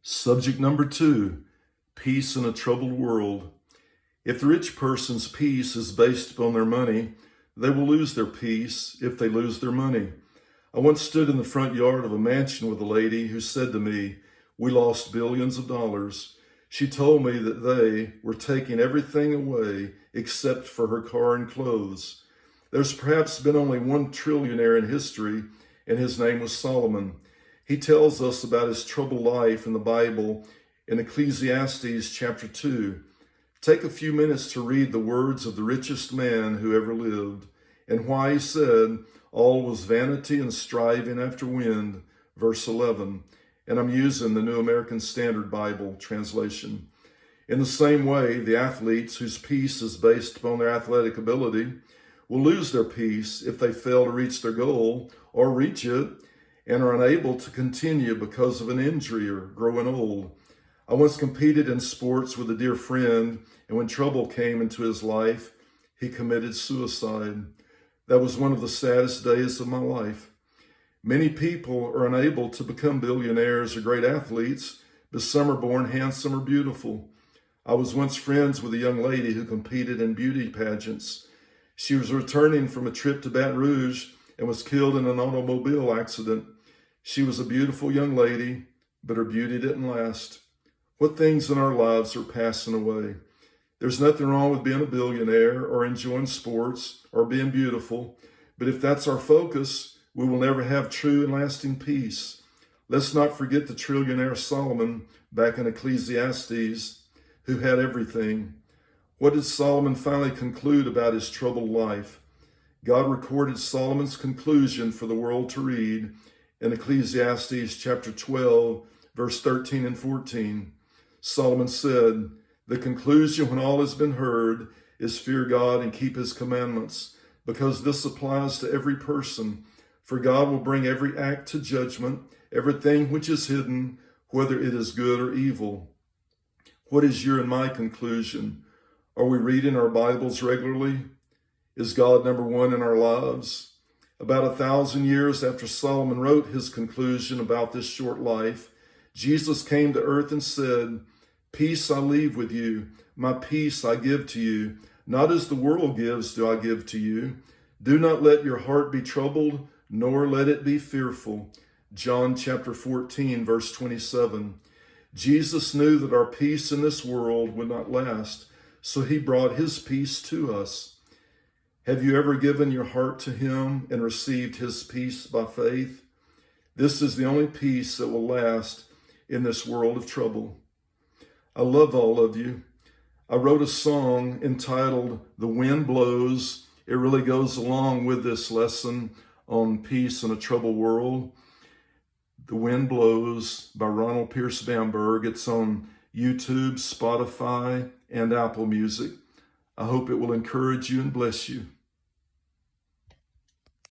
Subject number 2, peace in a troubled world. If the rich person's peace is based upon their money, they will lose their peace if they lose their money. I once stood in the front yard of a mansion with a lady who said to me, "We lost billions of dollars." She told me that they were taking everything away except for her car and clothes. There's perhaps been only one trillionaire in history, and his name was Solomon. He tells us about his troubled life in the Bible in Ecclesiastes chapter 2. Take a few minutes to read the words of the richest man who ever lived, and why he said, "All was vanity and striving after wind," verse 11. And I'm using the New American Standard Bible translation. In the same way, the athletes whose peace is based upon their athletic ability will lose their peace if they fail to reach their goal or reach it and are unable to continue because of an injury or growing old. I once competed in sports with a dear friend, and when trouble came into his life, he committed suicide. That was one of the saddest days of my life. Many people are unable to become billionaires or great athletes, but some are born handsome or beautiful. I was once friends with a young lady who competed in beauty pageants. She was returning from a trip to Baton Rouge and was killed in an automobile accident. She was a beautiful young lady, but her beauty didn't last. What things in our lives are passing away? There's nothing wrong with being a billionaire or enjoying sports or being beautiful, but if that's our focus, we will never have true and lasting peace. Let's not forget the trillionaire Solomon back in Ecclesiastes, who had everything. What did Solomon finally conclude about his troubled life? God recorded Solomon's conclusion for the world to read in Ecclesiastes chapter 12, verse 13 and 14. Solomon said, "The conclusion when all has been heard is fear God and keep his commandments, because this applies to every person. For God will bring every act to judgment, everything which is hidden, whether it is good or evil." What is your and my conclusion? Are we reading our Bibles regularly? Is God number one in our lives? About 1,000 years after Solomon wrote his conclusion about this short life, Jesus came to earth and said, "Peace I leave with you, my peace I give to you. Not as the world gives do I give to you. Do not let your heart be troubled, nor let it be fearful." John chapter 14, verse 27. Jesus knew that our peace in this world would not last, so he brought his peace to us. Have you ever given your heart to him and received his peace by faith? This is the only peace that will last in this world of trouble. I love all of you. I wrote a song entitled "The Wind Blows." It really goes along with this lesson on peace in a troubled world. "The Wind Blows" by Ronald Pierce Bamberg. It's on YouTube, Spotify, and Apple Music. I hope it will encourage you and bless you.